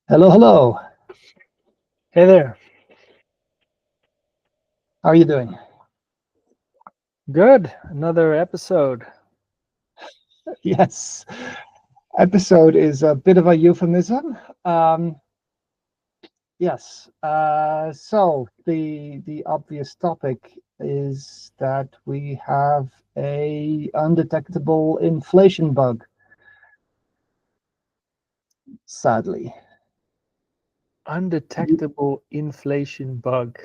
Hello, hello. Hey there. How are you doing? Good. Another episode. Yes, episode is a bit of a euphemism. Yes. So the obvious topic is that we have a undetectable inflation bug, sadly. Undetectable inflation bug.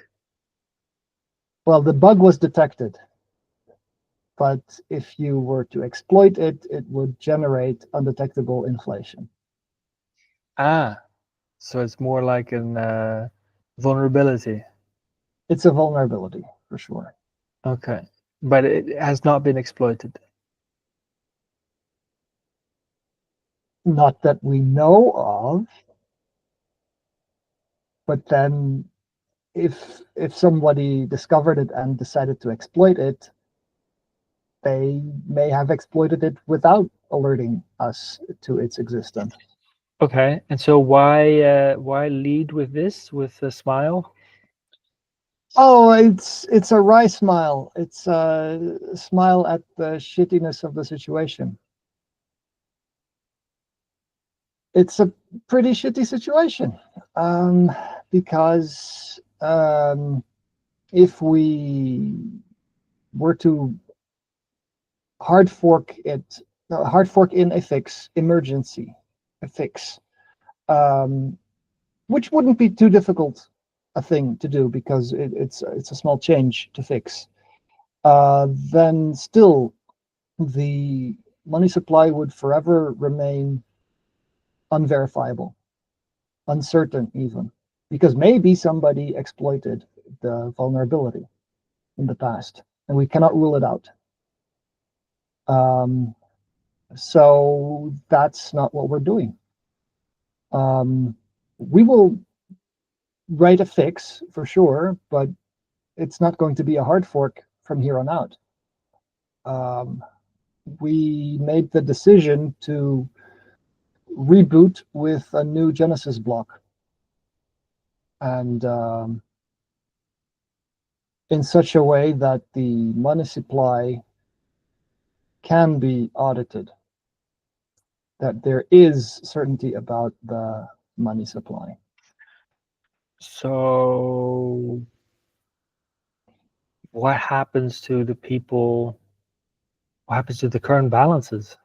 Well, the bug was detected, but if you were to exploit it, it would generate undetectable inflation. Ah, so it's more like an vulnerability. It's a vulnerability for sure. Okay. But it has not been exploited. Not that we know of, but then if somebody discovered it and decided to exploit it, they may have exploited it without alerting us to its existence. Okay. And so why lead with this with a smile? Oh, it's a wry smile. It's a smile at the shittiness of the situation. It's a pretty shitty situation, um, because if we were to hard fork it, hard fork in a fix, emergency, a fix, um, which wouldn't be too difficult a thing to do because it's a small change to fix. Then still the money supply would forever remain unverifiable, uncertain even, because maybe somebody exploited the vulnerability in the past, and we cannot rule it out. Um, so that's not what we're doing. We will write a fix for sure, but it's not going to be a hard fork from here on out. Um, we made the decision to reboot with a new Genesis block, and in such a way that the money supply can be audited, that there is certainty about the money supply. So what happens to the people? What happens to the current balances?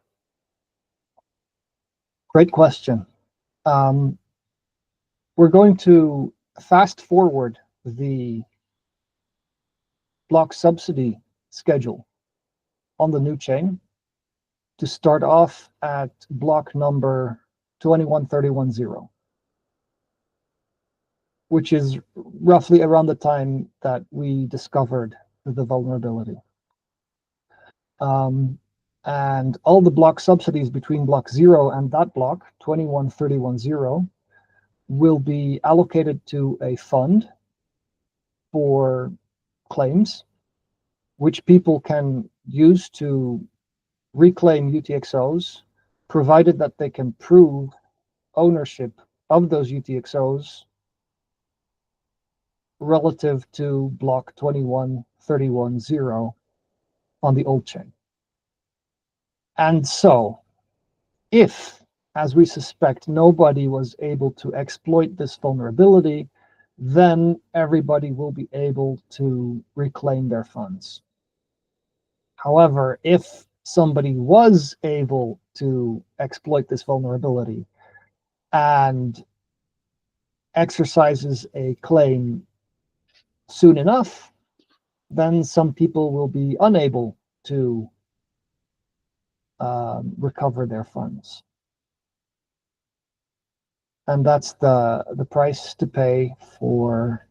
Great question. Um, we're going to fast forward the block subsidy schedule on the new chain to start off at block number 21310, which is roughly around the time that we discovered the vulnerability. And all the block subsidies between block 0 and that block, 21310, will be allocated to a fund for claims, which people can use to reclaim UTXOs, provided that they can prove ownership of those UTXOs relative to block 21310 on the old chain. And so, if, as we suspect, nobody was able to exploit this vulnerability, then everybody will be able to reclaim their funds. However, if somebody was able to exploit this vulnerability and exercises a claim soon enough, then some people will be unable to recover their funds. And that's the price to pay for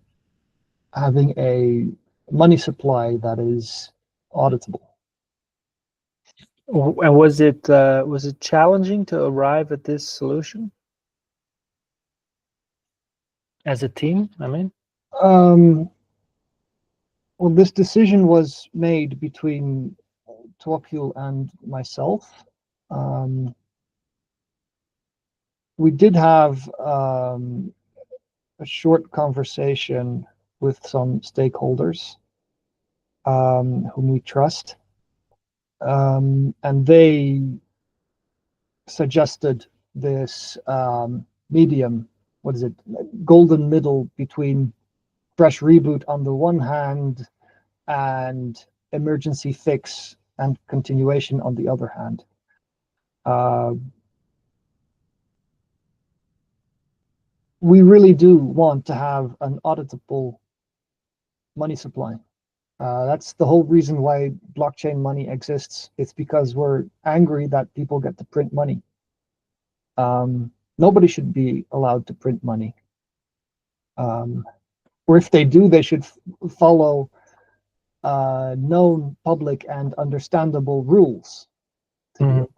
having a money supply that is auditable. And was it challenging to arrive at this solution as a team? I mean, Um, well, this decision was made between Tokyo and myself. Um, we did have a short conversation with some stakeholders whom we trust, and they suggested this medium, what is it, golden middle between fresh reboot on the one hand and emergency fix and continuation on the other hand. Uh, we really do want to have an auditable money supply. That's the whole reason why blockchain money exists. It's because we're angry that people get to print money. Nobody should be allowed to print money. Or if they do, they should follow known public and understandable rules to do Mhm.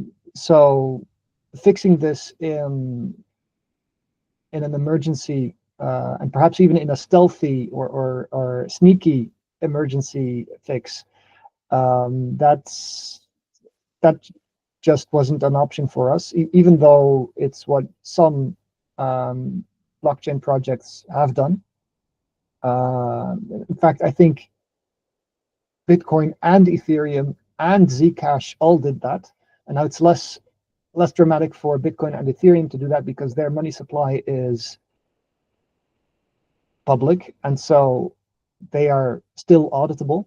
it. So fixing this in an emergency and perhaps even in a stealthy or sneaky emergency fix, that just wasn't an option for us, even though it's what some blockchain projects have done. In fact, I think Bitcoin and Ethereum and Zcash all did that, and now it's less dramatic for Bitcoin and Ethereum to do that because their money supply is public, and so they are still auditable.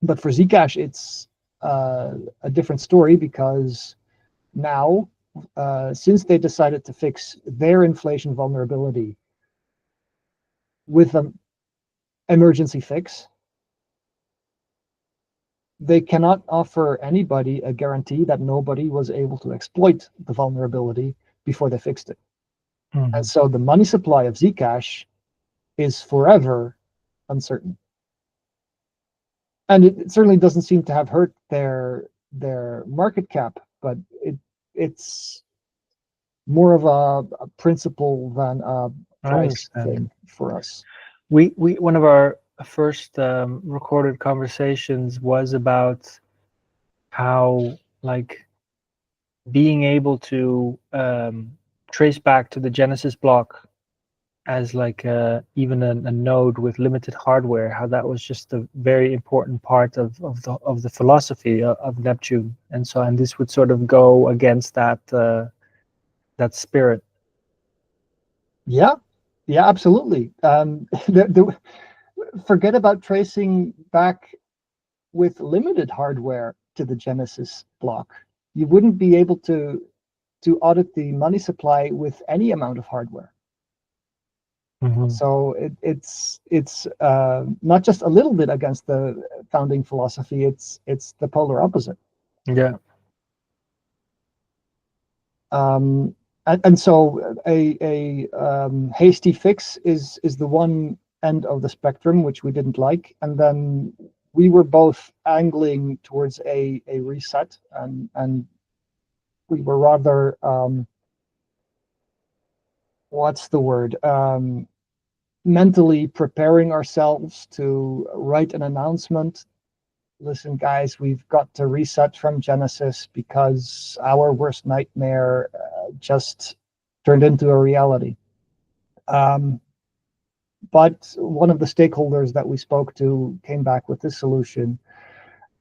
But for Zcash, it's a different story because now, since they decided to fix their inflation vulnerability with an emergency fix, they cannot offer anybody a guarantee that nobody was able to exploit the vulnerability before they fixed it. And Mhm. so the money supply of Zcash is forever uncertain. And it certainly doesn't seem to have hurt their market cap, but it's more of a principle than a I price understand. thing for us. We one of our first recorded conversations was about how, like, being able to trace back to the Genesis block as like even a node with limited hardware, how that was just a very important part of the philosophy of Neptune, and this would sort of go against that spirit. Yeah, yeah, absolutely. Forget about tracing back with limited hardware to the Genesis block. You wouldn't be able to audit the money supply with any amount of hardware. Mm-hmm. So it's not just a little bit against the founding philosophy. It's the polar opposite. Yeah. And so a hasty fix is the one end of the spectrum, which we didn't like, and then we were both angling towards a reset, and we were rather what's the word, mentally preparing ourselves to write an announcement. Listen, guys, we've got to reset from Genesis because our worst nightmare just turned into a reality. Um, but one of the stakeholders that we spoke to came back with this solution.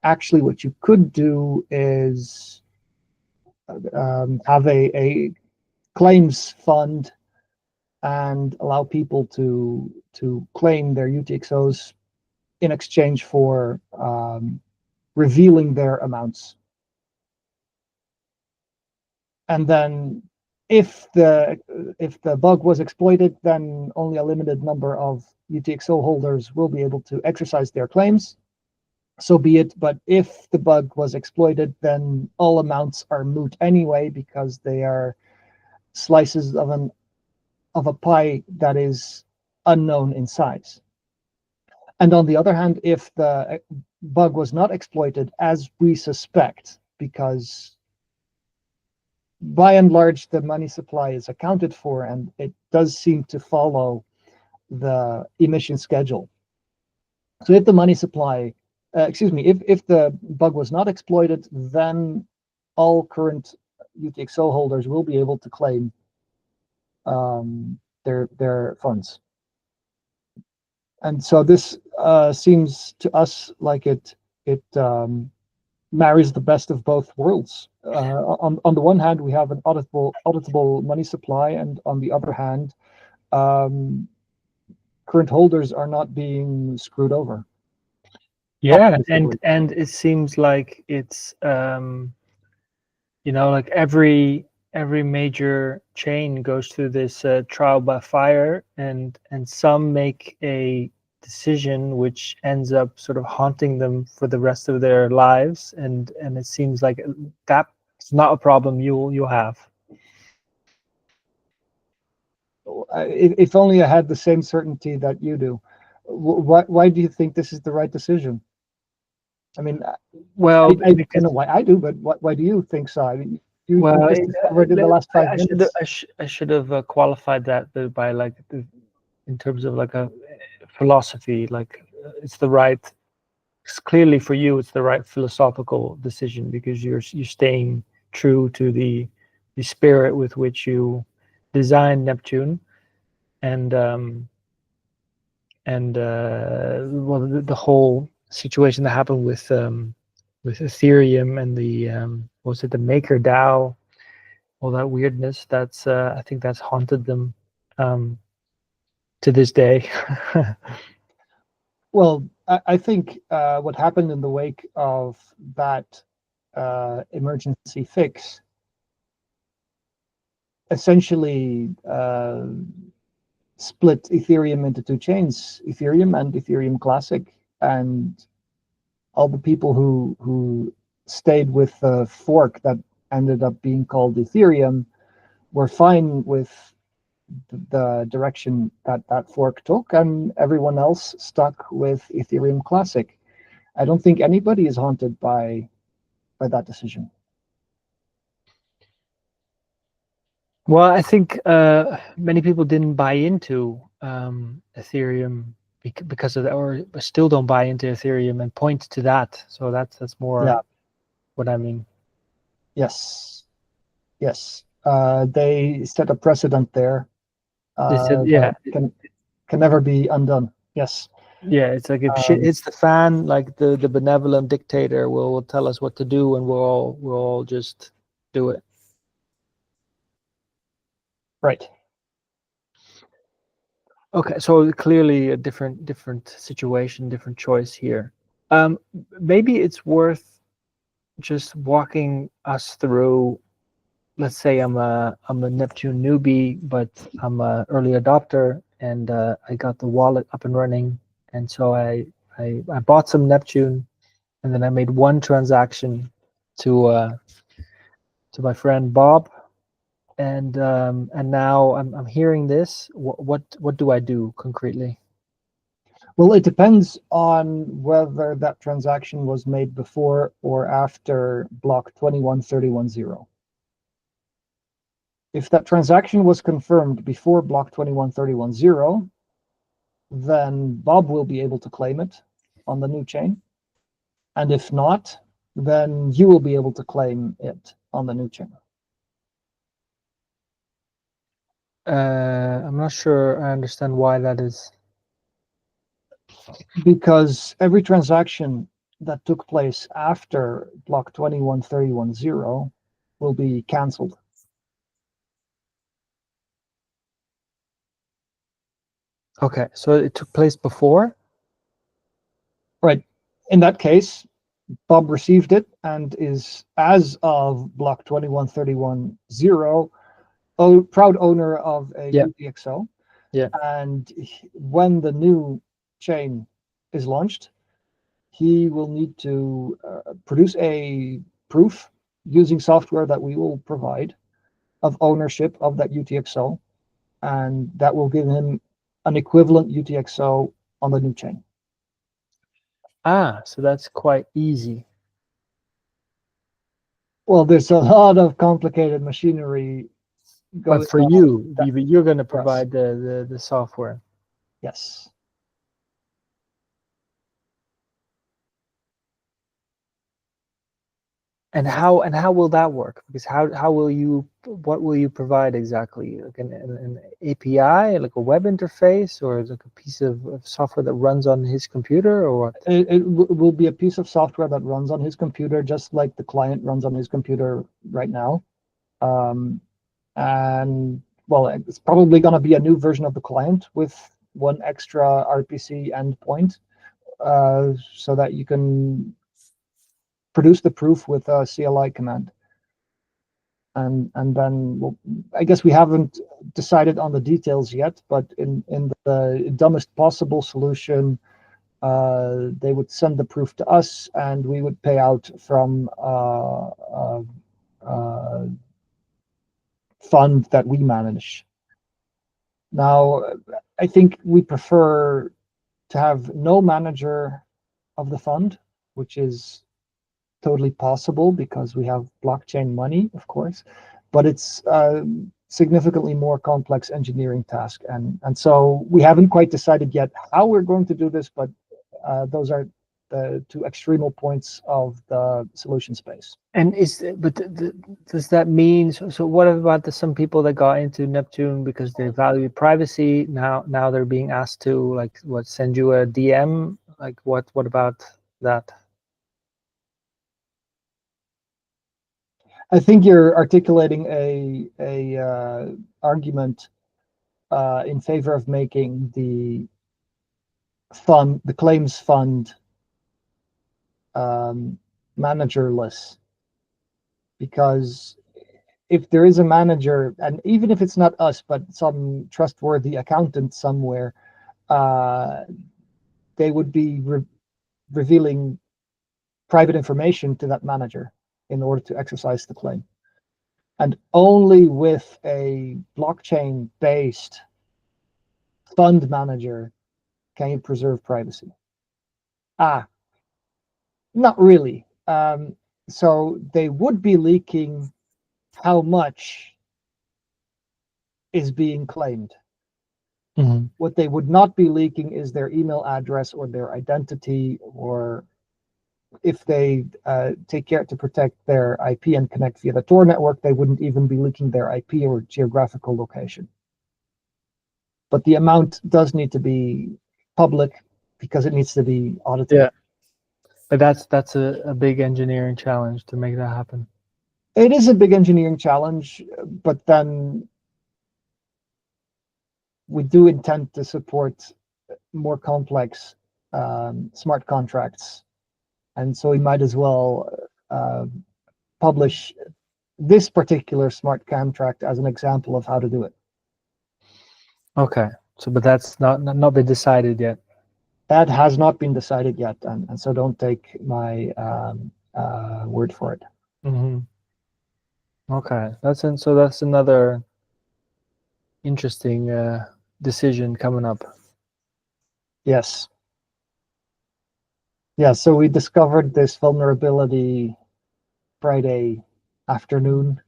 Actually, what you could do is have a claims fund and allow people to claim their UTXOs in exchange for revealing their amounts. And then if the bug was exploited, then only a limited number of UTXO holders will be able to exercise their claims. So be it. But if the bug was exploited, then all amounts are moot anyway because they are slices of a pie that is unknown in size. And on the other hand, if the bug was not exploited, as we suspect, because by and large the money supply is accounted for and it does seem to follow the emission schedule. So if the money supply, if the bug was not exploited, then all current UTXO holders will be able to claim their funds. And so this seems to us like it marries the best of both worlds. On the one hand, we have an auditable money supply, and on the other hand, um, current holders are not being screwed over. Yeah, and it seems like it's like every major chain goes through this trial by fire, and some make a decision which ends up sort of haunting them for the rest of their lives, and it seems like that's not a problem you'll have. If only I had the same certainty that you do. Why do you think this is the right decision? I mean, Well, I because know why I do, but why do you think so? I mean, you well, just discovered in the last 5 minutes. I should have qualified that by like in terms of like a philosophy, like it's the right. Clearly for you, it's the right philosophical decision because you're staying true to the spirit with which you designed Neptune, and well, the whole situation that happened with Ethereum and the what was it, the Maker DAO, all that weirdness. That's I think that's haunted them to this day. Well, I think what happened in the wake of that emergency fix essentially split Ethereum into two chains, Ethereum and Ethereum Classic, and all the people who stayed with the fork that ended up being called Ethereum were fine with the direction that that fork took, and everyone else stuck with Ethereum Classic. I don't think anybody is haunted by that decision. Well, I think many people didn't buy into Ethereum because of that, or still don't buy into Ethereum and point to that. So that's more Yeah. what I mean. Yes. Yes. They set a precedent there They said, that yeah, can never be undone. Yes. yeah. It's like if shit Um, hits the fan, like the benevolent dictator will tell us what to do, and we'll all just do it. right. Okay, so clearly a different situation, different choice here. Um, Maybe it's worth just walking us through. Let's say I'm a Neptune newbie, but I'm a early adopter, and I got the wallet up and running, and so I bought some Neptune, and then I made one transaction to my friend Bob, and now I'm hearing this. What do I do concretely? Well, it depends on whether that transaction was made before or after block 21310. If that transaction was confirmed before block 21310, then Bob will be able to claim it on the new chain. And if not, then you will be able to claim it on the new chain. I'm not sure I understand why that is. Because every transaction that took place after block 21310 will be canceled. Okay, so it took place before? Right. In that case, Bob received it and is, as of block 21310, proud owner of a Yeah, UTXO. yeah. And when the new chain is launched, he will need to produce a proof using software that we will provide of ownership of that UTXO, and that will give him an equivalent UTXO on the new chain. Ah, so that's quite easy. Well, there's a lot of complicated machinery But going for on. you, you're going to For us. provide the software. Yes. And how will that work? Because how will you, what will you provide exactly? Like an API, like a web interface, or like a piece of software that runs on his computer, or what? It will be a piece of software that runs on his computer, just like the client runs on his computer right now. Um, and well, it's probably going to be a new version of the client with one extra RPC endpoint, so that you can produce the proof with a CLI command. And then, well, I guess we haven't decided on the details yet, but in the dumbest possible solution, they would send the proof to us, and we would pay out from a fund that we manage. Now, I think we prefer to have no manager of the fund, which is totally possible because we have blockchain money, of course, but it's a significantly more complex engineering task. And so we haven't quite decided yet how we're going to do this, but those are the two extremal points of the solution space. And does that mean, so what about some people that got into Neptune because they value privacy? Now they're being asked to, like, what, send you a DM? Like, what about that? I think you're articulating a argument in favor of making the claims fund, managerless, because if there is a manager, and even if it's not us, but some trustworthy accountant somewhere, they would be revealing private information to that manager in order to exercise the claim. And only with a blockchain-based fund manager can you preserve privacy. Not really. So they would be leaking how much is being claimed. Mm-hmm. What they would not be leaking is their email address or their identity, or if they take care to protect their IP and connect via the Tor network, they wouldn't even be leaking their IP or geographical location. But the amount does need to be public because it needs to be audited. Yeah, but that's a big engineering challenge to make that happen. It is a big engineering challenge, but then we do intend to support more complex smart contracts, and so we might as well publish this particular smart contract as an example of how to do it. Okay, so but that's not been decided yet. That has not been decided yet, and so don't take my word for it. Mm-hmm. Okay, so that's another interesting decision coming up. Yes. Yeah, so we discovered this vulnerability Friday afternoon.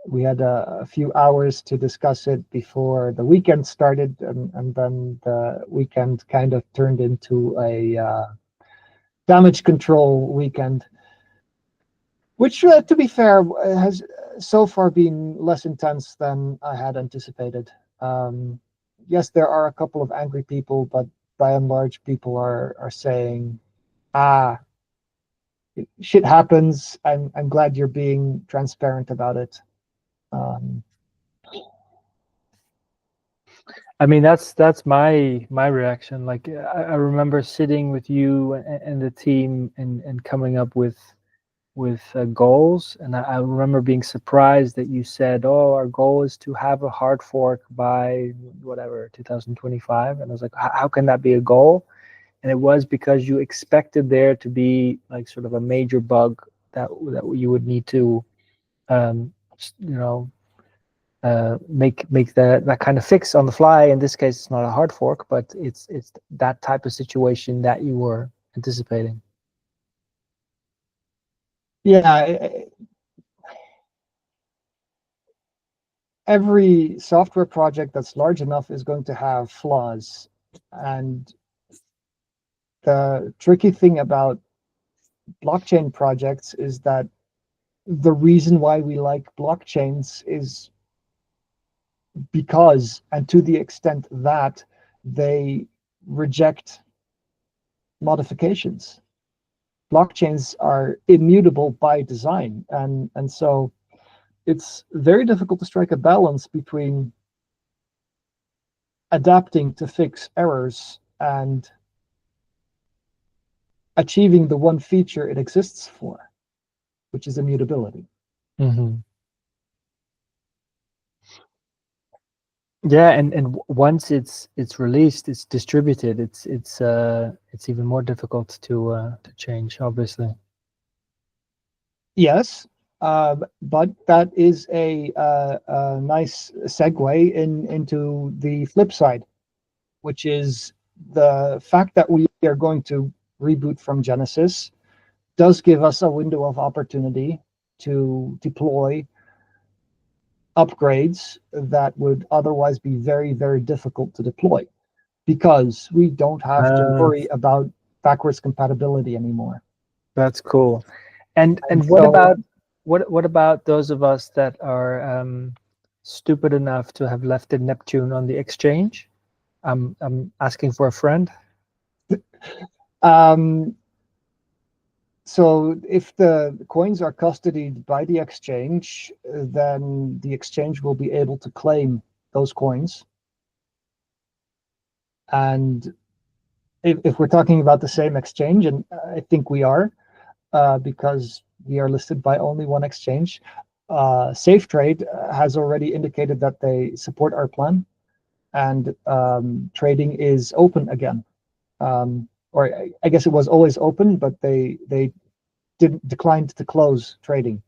We had a few hours to discuss it before the weekend started, and then the weekend kind of turned into a damage control weekend, which, to be fair, has so far been less intense than I had anticipated. Yes, there are a couple of angry people, but by and large, people are saying, shit happens. I'm glad you're being transparent about it. I mean, that's my reaction. Like, I remember sitting with you and the team and coming up with goals, and I remember being surprised that you said, "Oh, our goal is to have a hard fork by whatever 2025," and I was like, "How can that be a goal?" And it was because you expected there to be like sort of a major bug that you would need to, you know, make that kind of fix on the fly. In this case, it's not a hard fork, but it's that type of situation that you were anticipating. Yeah, every software project that's large enough is going to have flaws. And the tricky thing about blockchain projects is that the reason why we like blockchains is because, and to the extent that they reject modifications. Blockchains are immutable by design, and so it's very difficult to strike a balance between adapting to fix errors and achieving the one feature it exists for, which is immutability. Mm-hmm. Yeah, and once it's released, it's distributed. It's even more difficult to change, obviously. Yes, but that is a nice segue into the flip side, which is the fact that we are going to reboot from Genesis does give us a window of opportunity to deploy upgrades that would otherwise be very, very difficult to deploy because we don't have to Uh, worry about backwards compatibility anymore. that's cool. And And what so, about what about those of us that are stupid enough to have left the Neptune on the exchange? I'm asking for a friend. um, so if the coins are custodied by the exchange, then the exchange will be able to claim those coins. And if we're talking about the same exchange, and I think we are, because we are listed by only one exchange, SafeTrade has already indicated that they support our plan, and trading is open again. Or I guess it was always open, but they declined to close trading.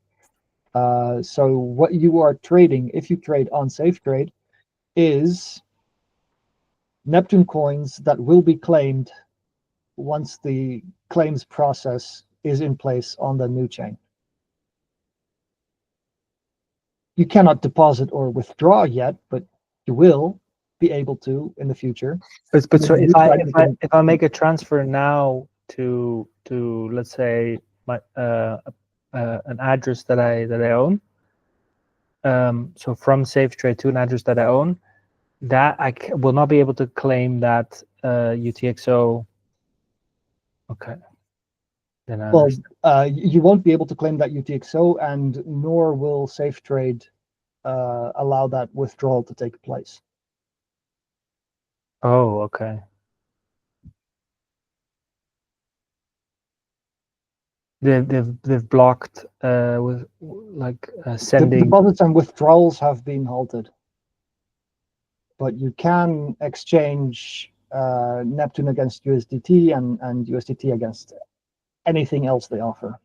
So what you are trading, if you trade on SafeTrade, is Neptune coins that will be claimed once the claims process is in place on the new chain. You cannot deposit or withdraw yet, but you will be able to in the future. But And in so the meantime, you can. if I make a transfer now to let's say my an address that I own, so from SafeTrade to an address that I own, that will not be able to claim that UTXO. Okay, then I Well, understand. you won't be able to claim that UTXO, and nor will SafeTrade allow that withdrawal to take place. Oh, okay. They've blocked with like sending. Deposits and withdrawals have been halted, but you can exchange Neptune against USDT and USDT against anything else they offer.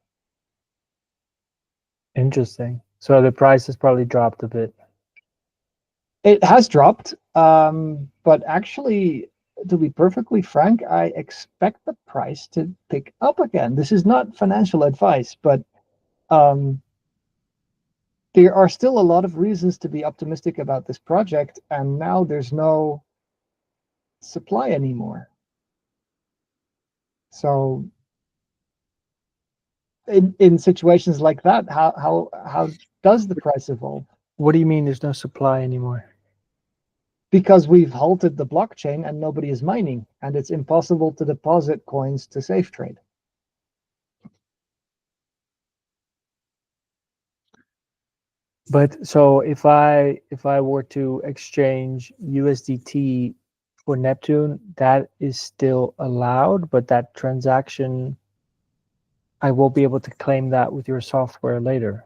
Interesting. So the price has probably dropped a bit. It has dropped, but actually, to be perfectly frank, I expect the price to pick up again. This is not financial advice, but um, there are still a lot of reasons to be optimistic about this project, and now there's no supply anymore. So, in situations like that, how does the price evolve? What do you mean there's no supply anymore? Because we've halted the blockchain and nobody is mining, and it's impossible to deposit coins to SafeTrade. But so if I were to exchange USDT for Neptune, that is still allowed, but that transaction I will be able to claim that with your software later.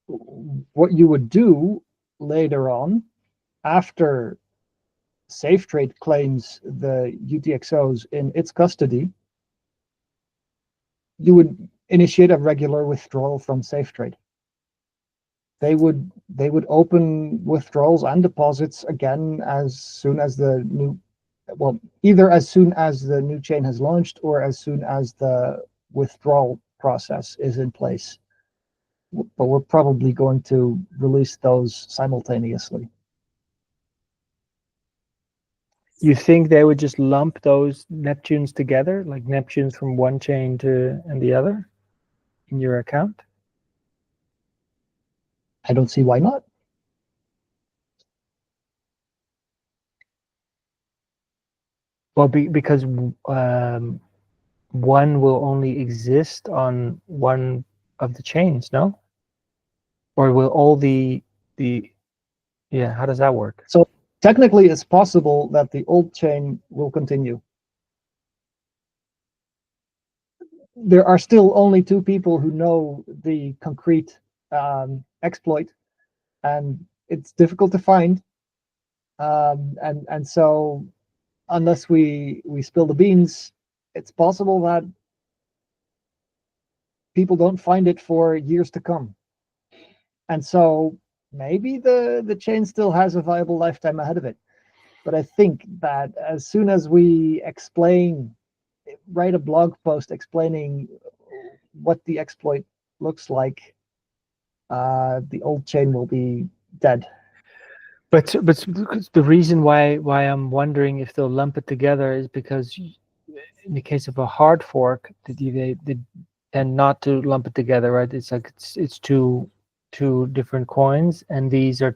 What you would do later on, after SafeTrade claims the UTXOs in its custody, you would initiate a regular withdrawal from SafeTrade. They would open withdrawals and deposits again as soon as the new, well, either as soon as the new chain has launched or as soon as the withdrawal process is in place. But we're probably going to release those simultaneously. You think they would just lump those Neptunes together, like Neptunes from one chain to and the other in your account? I don't see why not. Well, because one will only exist on one of the chains, no? Or will all the yeah, how does that work? So technically, it's possible that the old chain will continue. There are still only two people who know the concrete exploit, and it's difficult to find. And so unless we spill the beans, it's possible that people don't find it for years to come. And so maybe the chain still has a viable lifetime ahead of it. But I think that as soon as we write a blog post explaining what the exploit looks like, the old chain will be dead. But the reason why I'm wondering if they'll lump it together is because in the case of a hard fork, they tend not to lump it together, right? It's like it's two different coins, and these are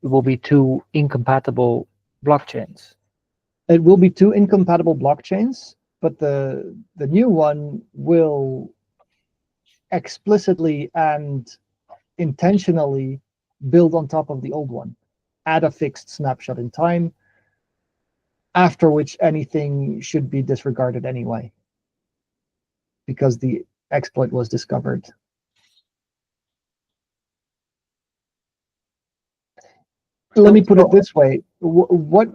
will be two incompatible blockchains. It will be two incompatible blockchains, but the new one will explicitly and intentionally build on top of the old one at a fixed snapshot in time, after which anything should be disregarded anyway, because the exploit was discovered. Let me put it this way. What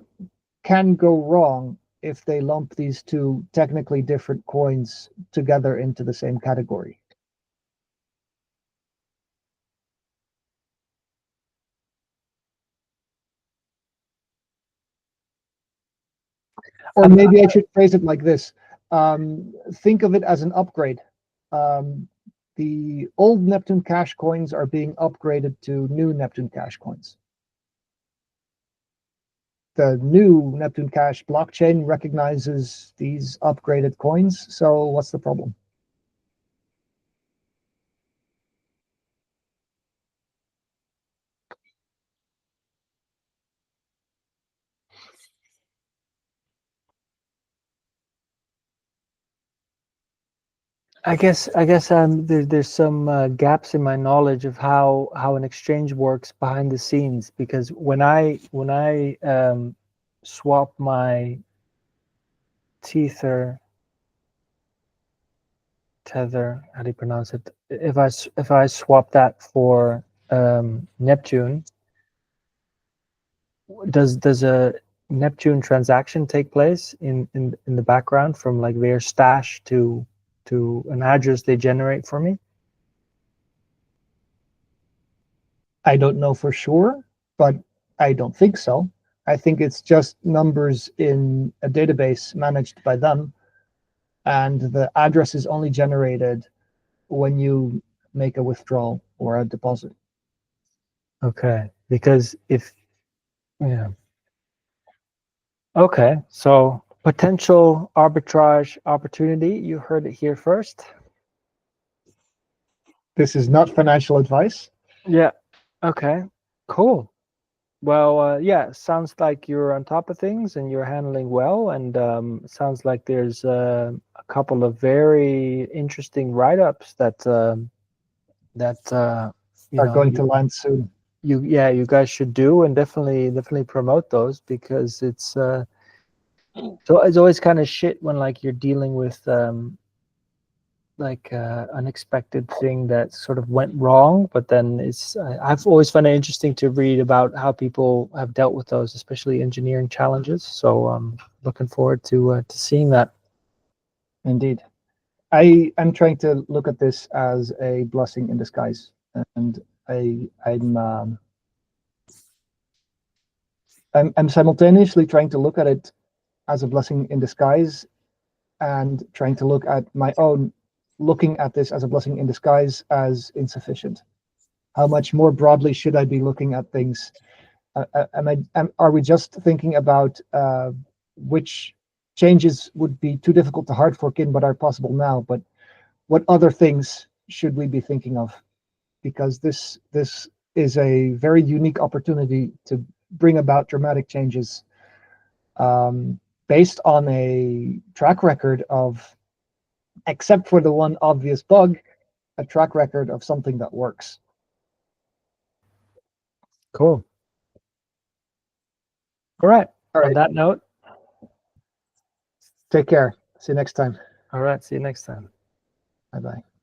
can go wrong if they lump these two technically different coins together into the same category? Or maybe I should phrase it like this. Think of it as an upgrade. Um, the old Neptune Cash coins are being upgraded to new Neptune Cash coins. The new Neptune Cash blockchain recognizes these upgraded coins, so what's the problem? I guess there's some gaps in my knowledge of how an exchange works behind the scenes, because when I swap my tether tether, how do you pronounce it, if I swap that for Neptune, does a Neptune transaction take place in the background from like their stash to an address they generate for me? I don't know for sure, but I don't think so. I think it's just numbers in a database managed by them, and the address is only generated when you make a withdrawal or a deposit. Okay, because if yeah. Okay, so potential arbitrage opportunity. You heard it here first. This is not financial advice. Yeah. Okay. Cool. Well, yeah, sounds like you're on top of things and you're handling well, and sounds like there's a couple of very interesting write-ups that you Are know going to land soon. you guys should do, and definitely promote those, because so it's always kind of shit when like you're dealing with like unexpected thing that sort of went wrong, but then I've always found it interesting to read about how people have dealt with those, especially engineering challenges. So looking forward to seeing that. Indeed. I'm trying to look at this as a blessing in disguise, and I'm simultaneously trying to look at it as a blessing in disguise, and trying to look at my own looking at this as a blessing in disguise as insufficient. How much more broadly should I be looking at things? Are we just thinking about which changes would be too difficult to hard fork in but are possible now, but what other things should we be thinking of? Because this is a very unique opportunity to bring about dramatic changes based on a track record of, except for the one obvious bug, a track record of something that works. Cool. All right. All On right. that note, Take care. See you next time. all right. See you next time. Bye-bye.